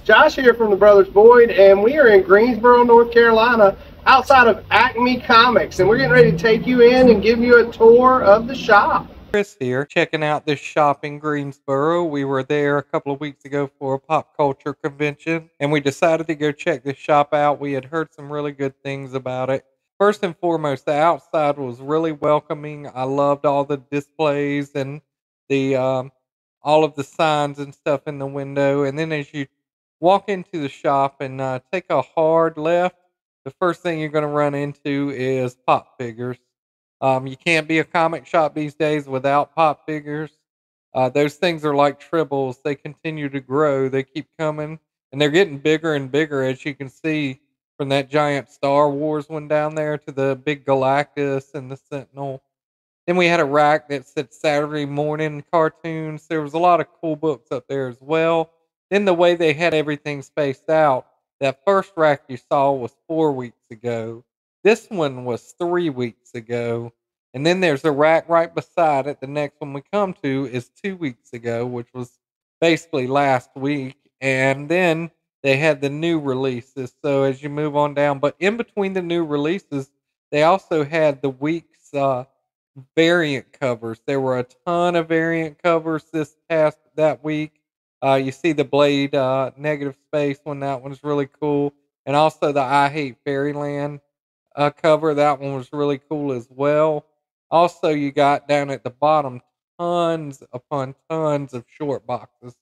Josh here from the Brothers Boyd, and we are in Greensboro, North Carolina, outside of Acme Comics, and we're getting ready to take you in and give you a tour of the shop. Chris here, checking out this shop in Greensboro. We were there a couple of weeks ago for a pop culture convention, and we decided to go check this shop out. We had heard some really good things about it. First and foremost, the outside was really welcoming. I loved all the displays and the all of the signs and stuff in the window. And then as you walk into the shop and take a hard left, the first thing you're going to run into is pop figures. You can't be a comic shop these days without pop figures. Those things are like tribbles. They continue to grow. They keep coming, and they're getting bigger and bigger, as you can see from that giant Star Wars one down there to the big Galactus and the Sentinel. Then we had a rack that said Saturday morning cartoons. There was a lot of cool books up there as well. Then the way they had everything spaced out, that first rack you saw was 4 weeks ago. This one was 3 weeks ago. And then there's a rack right beside it. The next one we come to is 2 weeks ago, which was basically last week. And then they had the new releases. So as you move on down, but in between the new releases, they also had the week's variant covers. There were a ton of variant covers this past that week. You see the Blade negative space one. That one's really cool, and also the I Hate Fairyland cover. That one was really cool as well. Also, you got down at the bottom tons upon tons of short boxes,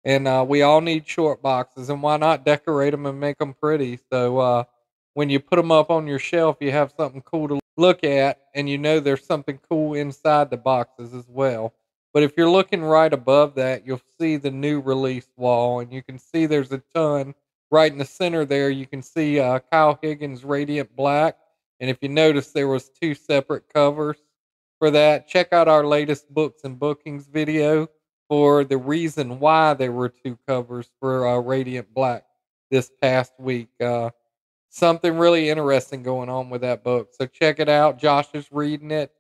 and we all need short boxes. And why not decorate them and make them pretty? So when you put them up on your shelf, you have something cool to look at, and you know there's something cool inside the boxes as well. But if you're looking right above that, you'll see the new release wall, and you can see there's a ton right in the center there. You can see Kyle Higgins' Radiant Black, and if you notice, there was two separate covers for that. Check out our latest books and bookings video for the reason why there were two covers for Radiant Black this past week. Something really interesting going on with that book. So check it out. Josh is reading it.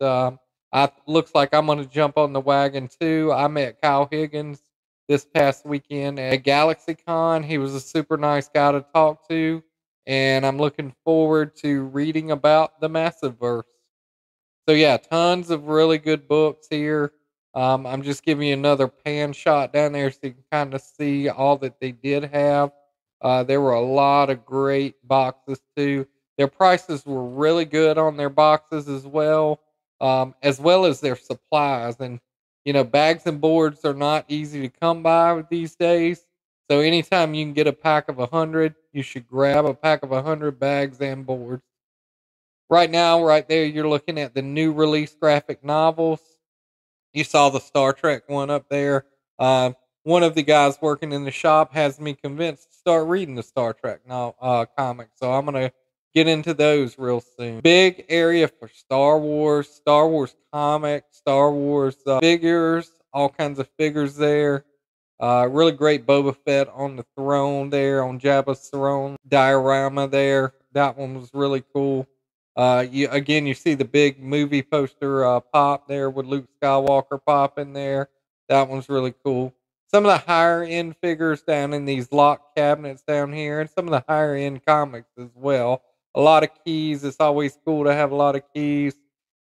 I looks like I'm going to jump on the wagon too. I met Kyle Higgins this past weekend at GalaxyCon. He was a super nice guy to talk to, and I'm looking forward to reading about the Massiveverse. So yeah, tons of really good books here. I'm just giving you another pan shot down there so you can kind of see all that they did have. There were a lot of great boxes too. Their prices were really good on their boxes as well as their supplies. And you know, bags and boards are not easy to come by these days. So anytime you can get a pack of 100, you should grab a pack of 100 bags and boards. Right now, right there, you're looking at the new release graphic novels. You saw the Star Trek one up there. One of the guys working in the shop has me convinced to start reading the Star Trek comics. So I'm going to get into those real soon. Big area for Star Wars comics, Star Wars figures, all kinds of figures there. Really great Boba Fett on the throne there, on Jabba's throne diorama there. That one was really cool. You see the big movie poster pop there with Luke Skywalker pop in there. That one's really cool. Some of the higher end figures down in these locked cabinets down here, and some of the higher end comics as well. A lot of keys. It's always cool to have a lot of keys.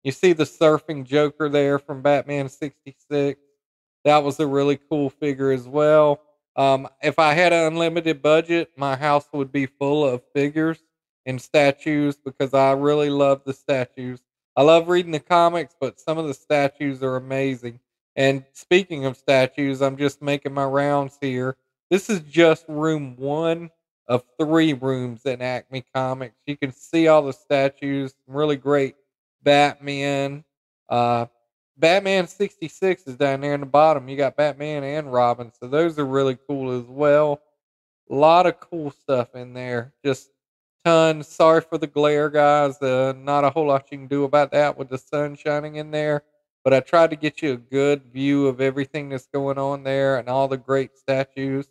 You see the surfing Joker there from Batman 66. That was a really cool figure as well. If I had an unlimited budget, my house would be full of figures and statues because I really love the statues. I love reading the comics, but some of the statues are amazing. And speaking of statues, I'm just making my rounds here. This is just room one of 3 rooms in Acme Comics. You can see all the statues, really great Batman. Batman 66 is down there in the bottom. You got Batman and Robin, so those are really cool as well. A lot of cool stuff in there. Just tons. Sorry for the glare, guys. Not a whole lot you can do about that with the sun shining in there. But I tried to get you a good view of everything that's going on there and all the great statues.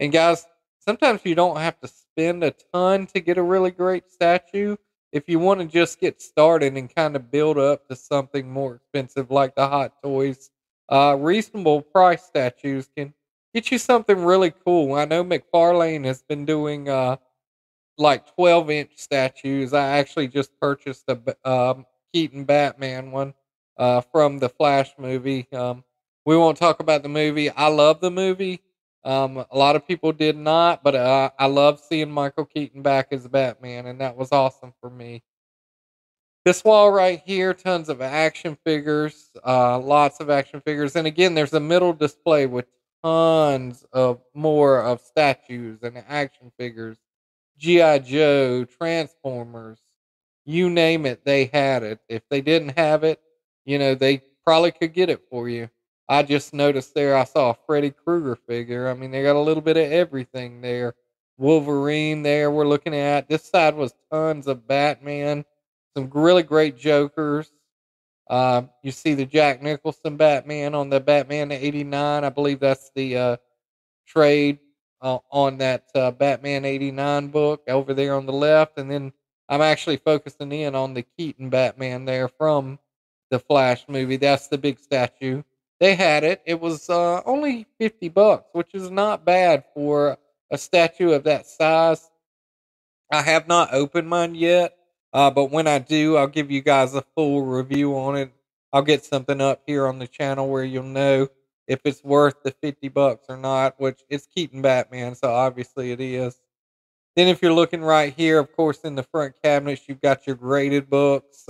And guys, sometimes you don't have to spend a ton to get a really great statue. If you want to just get started and kind of build up to something more expensive like the Hot Toys, reasonable price statues can Get you something really cool. I know McFarlane has been doing like 12-inch statues. I actually just purchased a Keaton Batman one from the Flash movie. We won't talk about the movie. I love the movie. A lot of people did not, but I love seeing Michael Keaton back as Batman, and that was awesome for me. This wall right here, tons of action figures, lots of action figures. And again, there's a middle display with tons of more of statues and action figures. G.I. Joe, Transformers, you name it, they had it. If they didn't have it, they probably could get it for you. I just noticed there, I saw a Freddy Krueger figure. I mean, they got a little bit of everything there. Wolverine there, we're looking at. This side was tons of Batman, some really great Jokers. You see the Jack Nicholson Batman on the Batman '89. I believe that's the trade on that Batman '89 book over there on the left, and then I'm actually focusing in on the Keaton Batman there from the Flash movie. That's the big statue. They had it. It was only $50, which is not bad for a statue of that size. I have not opened mine yet, but when I do, I'll give you guys a full review on it. I'll get something up here on the channel where you'll know if it's worth the $50 or not, which it's Keaton Batman, so obviously it is. Then if you're looking right here, of course, in the front cabinets, you've got your graded books.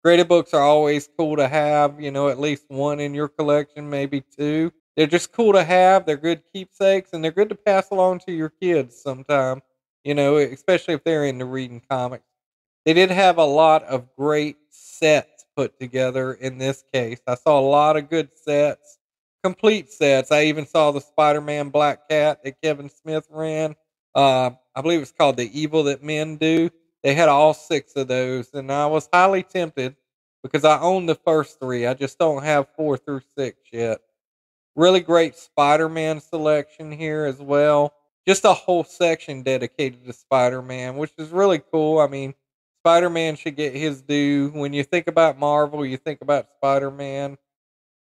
Graded books are always cool to have, at least one in your collection, maybe two. They're just cool to have. They're good keepsakes, and they're good to pass along to your kids sometime, especially if they're into reading comics. They did have a lot of great sets put together in this case. I saw a lot of good sets, complete sets. I even saw the Spider-Man Black Cat that Kevin Smith ran. I believe it's called The Evil That Men Do. They had all six of those, and I was highly tempted because I own the first three. I just don't have 4 through 6 yet. Really great Spider-Man selection here as well. Just a whole section dedicated to Spider-Man, which is really cool. I mean, Spider-Man should get his due. When you think about Marvel, you think about Spider-Man.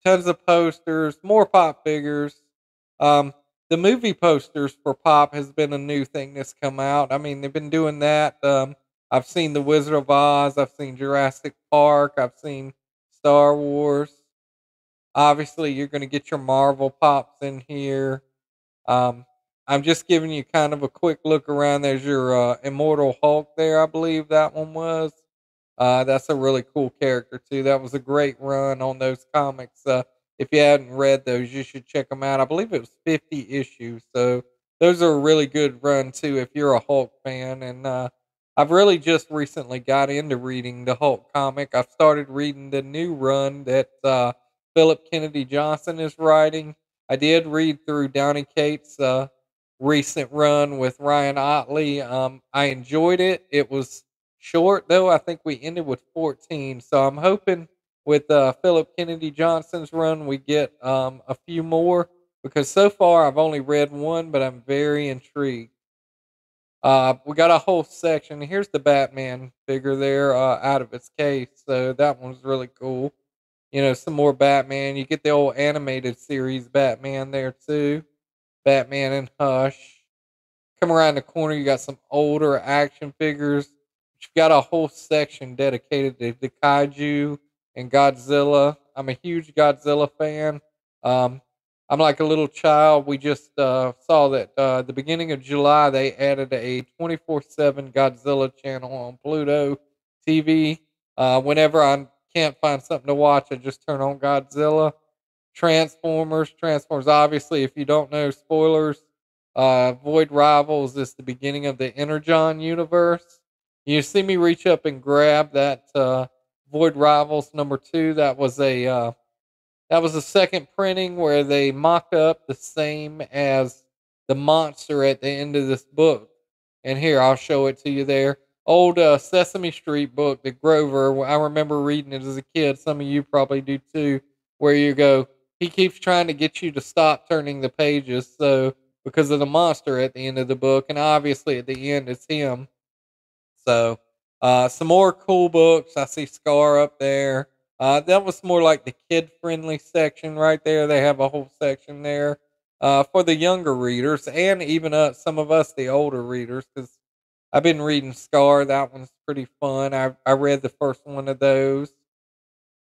Tons of posters, more pop figures. Um, the movie posters for pop has been a new thing that's come out. I mean, they've been doing that. I've seen The Wizard of Oz. I've seen Jurassic Park. I've seen Star Wars. Obviously, you're going to get your Marvel pops in here. Um, I'm just giving you kind of a quick look around. There's your Immortal Hulk there, I believe that one was. That's a really cool character too. That was a great run on those comics. If you hadn't read those, you should check them out. I believe it was 50 issues, so those are a really good run too. If you're a Hulk fan, and I've really just recently got into reading the Hulk comic. I've started reading the new run that Philip Kennedy Johnson is writing. I did read through Donny Cates' recent run with Ryan Otley. I enjoyed it. It was short though. I think we ended with 14. So I'm hoping with Philip Kennedy Johnson's run we get a few more because so far I've only read one, but I'm very intrigued. We got a whole section. Here's the Batman figure there out of its case. So that one's really cool. Some more Batman. You get the old animated series Batman there too. Batman and Hush. Come around the corner, you got some older action figures. You've got a whole section dedicated to the kaiju and Godzilla. I'm a huge Godzilla fan. Um, I'm like a little child. We just saw that the beginning of July they added a 24/7 Godzilla channel on Pluto TV. Whenever I can't find something to watch, I just turn on Godzilla. Transformers. Obviously, if you don't know, spoilers. Void Rivals is the beginning of the Energon universe. You see me reach up and grab that Void Rivals #2. That was a second printing where they mocked up the same as the monster at the end of this book. And here, I'll show it to you there. Old Sesame Street book, the Grover. I remember reading it as a kid. Some of you probably do too. Where you go, he keeps trying to get you to stop turning the pages. So because of the monster at the end of the book, and obviously at the end it's him. So, some more cool books. I see Scar up there. That was more like the kid-friendly section right there. They have a whole section there. for the younger readers and even some of us, the older readers, because I've been reading Scar. That one's pretty fun. I read the first one of those.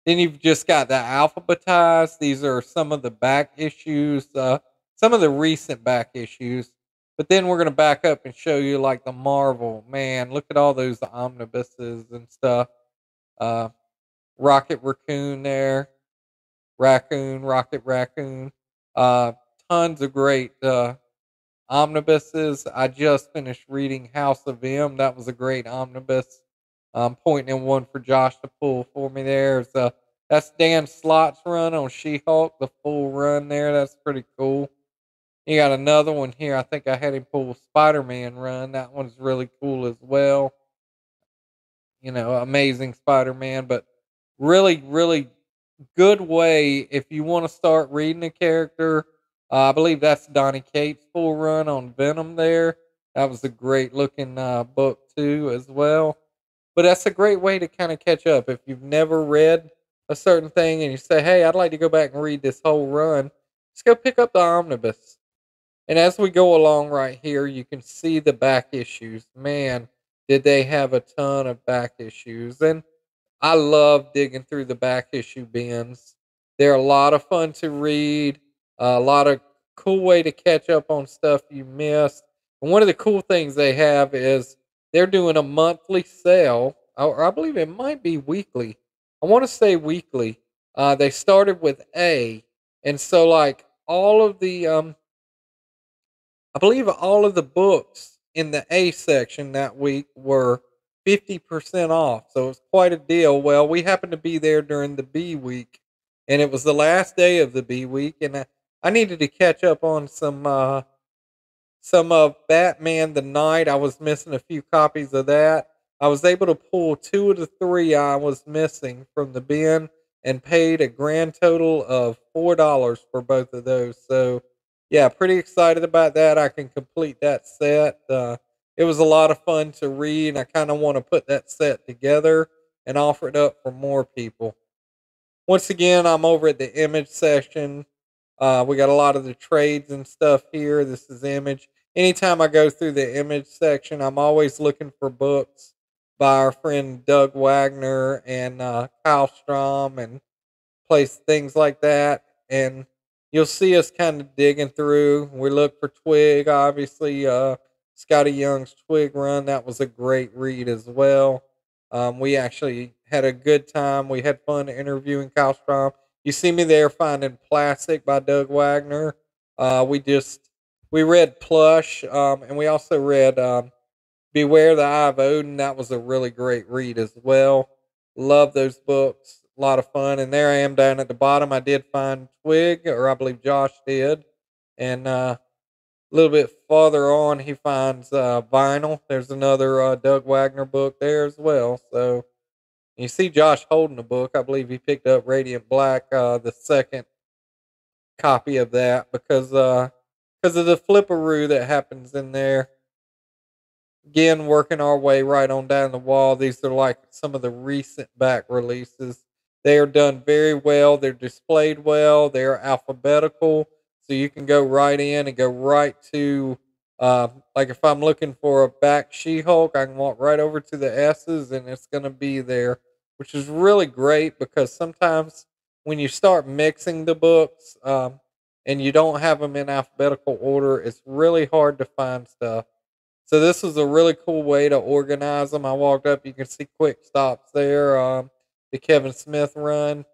Then you've just got the alphabetized. These are some of the back issues, some of the recent back issues. But then we're going to back up and show you like the Marvel. Man, look at all those omnibuses and stuff. Uh, Rocket Raccoon there. Raccoon, Rocket Raccoon. Uh, Tons of great omnibuses. I just finished reading House of M. That was a great omnibus. I'm pointing in one for Josh to pull for me there. That's Dan Slott's run on She-Hulk, the full run there. That's pretty cool. You got another one here. I think I had him pull Spider-Man run. That one's really cool as well. Amazing Spider-Man, but really, really good way if you want to start reading a character. I believe that's Donny Cates' full run on Venom there. That was a great looking book too, as well. But that's a great way to kind of catch up. If you've never read a certain thing and you say, hey, I'd like to go back and read this whole run, just go pick up the omnibus. And as we go along right here, you can see the back issues. Man, did they have a ton of back issues. And I love digging through the back issue bins. They're a lot of fun to read, a lot of cool way to catch up on stuff you missed. And one of the cool things they have is they're doing a monthly sale, or I believe it might be weekly. I want to say weekly. They started with A, and so like all of the I believe all of the books in the A section that week were 50% off. So it's quite a deal. Well, we happened to be there during the B week, and it was the last day of the B week, and I needed to catch up on some of Batman the Night. I was missing a few copies of that. I was able to pull two of the three I was missing from the bin and paid a grand total of $4 for both of those. So, yeah, pretty excited about that. I can complete that set. It was a lot of fun to read, and I kind of want to put that set together and offer it up for more people. Once again, I'm over at the image section. We got a lot of the trades and stuff here. This is image. Anytime I go through the image section, I'm always looking for books by our friend Doug Wagner and Kyle Strom and place things like that. And you'll see us kind of digging through. We look for Twig, obviously. Scotty Young's Twig run. That was a great read as well. We actually had a good time. We had fun interviewing Kyle Strom. You see me there finding Plastic by Doug Wagner. We read Plush, and we also read Beware the Eye of Odin. That was a really great read as well. Love those books. A lot of fun. And there I am down at the bottom. I did find Twig, or I believe Josh did. And a little bit farther on, he finds Vinyl. There's another Doug Wagner book there as well. So you see Josh holding the book. I believe he picked up Radiant Black, the second copy of that, because of the flipperoo that happens in there. Again, working our way right on down the wall. These are like some of the recent back releases. They are done very well. They're displayed well. They're alphabetical, so you can go right in and go right to. Like if I'm looking for a back She-Hulk, I can walk right over to the S's and it's going to be there, which is really great because sometimes when you start mixing the books and you don't have them in alphabetical order, it's really hard to find stuff. So this was a really cool way to organize them. I walked up, you can see quick stops there. The Kevin Smith run,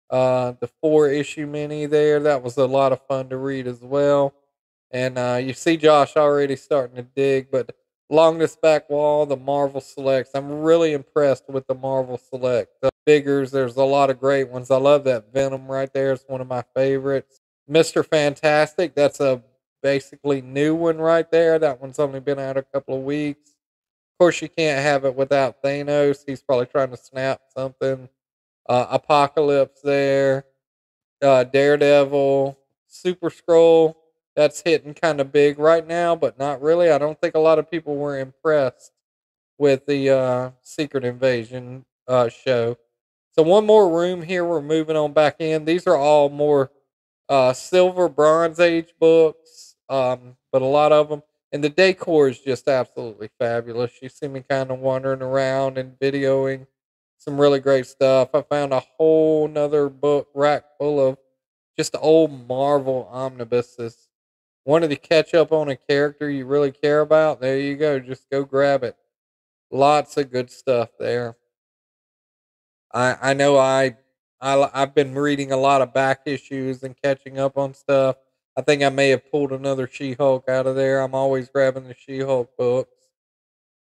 the 4 issue mini there. That was a lot of fun to read as well. And you see Josh already starting to dig, but along this back wall, the Marvel Selects. I'm really impressed with the Marvel Select. The figures, there's a lot of great ones. I love that Venom right there. It's one of my favorites. Mr. Fantastic, that's a basically new one right there. That one's only been out a couple of weeks. Of course, you can't have it without Thanos. He's probably trying to snap something. Apocalypse there. Daredevil. Super Scroll. That's hitting kind of big right now, but not really. I don't think a lot of people were impressed with the Secret Invasion show. So one more room here. We're moving on back in. These are all more silver, Bronze Age books, but a lot of them. And the decor is just absolutely fabulous. You see me kind of wandering around and videoing some really great stuff. I found a whole nother book rack full of just old Marvel omnibuses. Wanted to catch up on a character you really care about? There you go. Just go grab it. Lots of good stuff there. I know I've been reading a lot of back issues and catching up on stuff. I think I may have pulled another She-Hulk out of there. I'm always grabbing the She-Hulk books.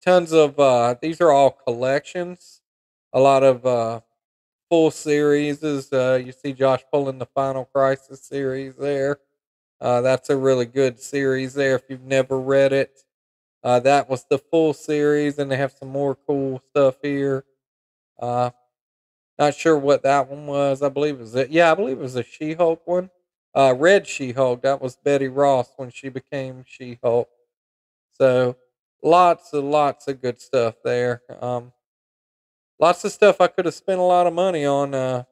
Tons of these are all collections. A lot of full series. You see Josh pulling the Final Crisis series there. That's a really good series there if you've never read it. That was the full series, and they have some more cool stuff here. Uh, Not sure what that one was. I believe it was it. Yeah, I believe it was a She-Hulk one. Red She-Hulk. That was Betty Ross when she became She-Hulk. So lots of good stuff there. Lots of stuff I could have spent a lot of money on,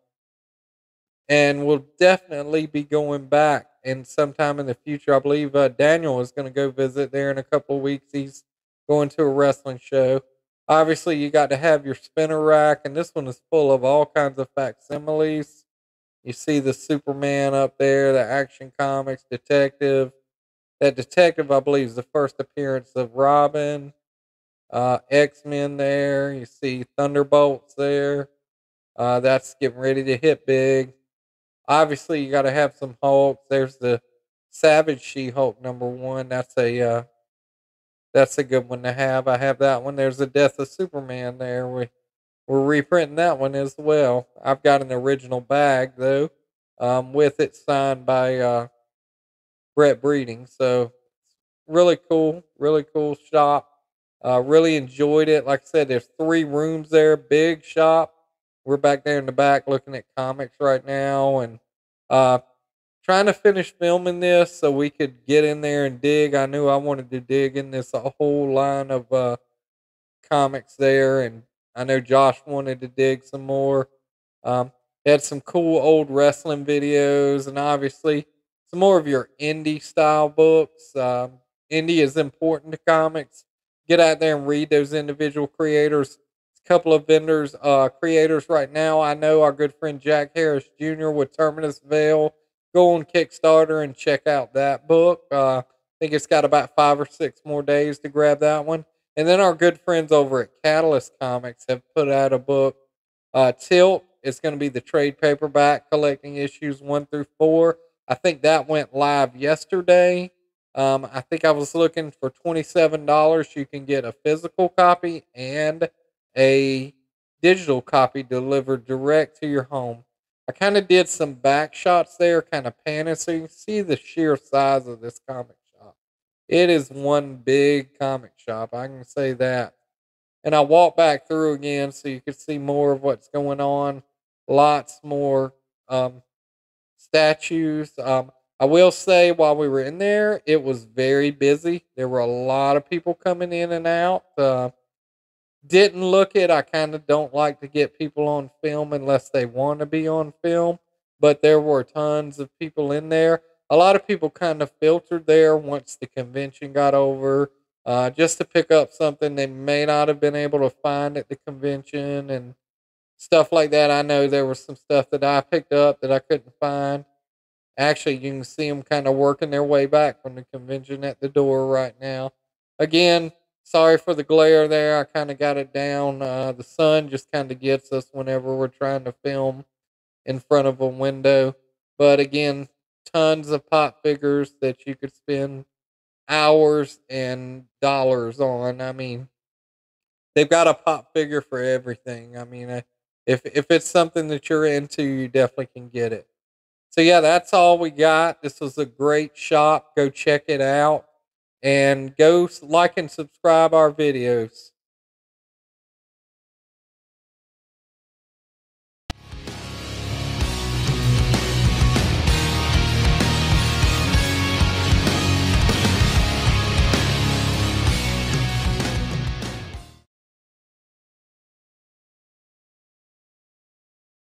and will definitely be going back. And sometime in the future, I believe Daniel is going to go visit there in a couple of weeks. He's going to a wrestling show. Obviously, you got to have your spinner rack, and this one is full of all kinds of facsimiles. You see the Superman up there, the Action Comics detective. That detective, I believe, is the first appearance of Robin. X-Men there. You see Thunderbolts there. That's getting ready to hit big. Obviously, you got to have some Hulk. There's the Savage She-Hulk #1. That's a good one to have. I have that one. There's the Death of Superman there. We're reprinting that one as well. I've got an original bag though, with it signed by Brett Breeding. So really cool shop. Really enjoyed it. Like I said, there's 3 rooms there, big shop. We're back there in the back looking at comics right now, and uh, trying to finish filming this so we could get in there and dig. I knew I wanted to dig in this a whole line of comics there, and I know Josh wanted to dig some more. Had some cool old wrestling videos, and obviously some more of your indie style books. Indie is important to comics. Get out there and read those individual creators. A couple of vendors, creators right now. I know our good friend Jack Harris Jr. with Terminus Vale. Go on Kickstarter and check out that book. I think it's got about 5 or 6 more days to grab that one. And then our good friends over at Catalyst Comics have put out a book. Tilt is going to be the trade paperback collecting issues 1 through 4. I think that went live yesterday. I think I was looking for $27. You can get a physical copy and a digital copy delivered direct to your home. I kind of did some back shots there, kind of panning, so you can see the sheer size of this comic shop. It is one big comic shop, I can say that. And I walked back through again so you could see more of what's going on. Lots more statues. I will say, while we were in there, it was very busy. There were a lot of people coming in and out. Didn't look it. I kind of don't like to get people on film unless they want to be on film. But there were tons of people in there. A lot of people kind of filtered there once the convention got over, just to pick up something they may not have been able to find at the convention and stuff like that. I know there was some stuff that I picked up that I couldn't find. Actually, you can see them kind of working their way back from the convention at the door right now. Again, sorry for the glare there. I kind of got it down. The sun just kind of gets us whenever we're trying to film in front of a window. But again, tons of pop figures that you could spend hours and dollars on. I mean, they've got a pop figure for everything. I mean, if it's something that you're into, you definitely can get it. So yeah, that's all we got. This was a great shop. Go check it out and go like and subscribe our videos.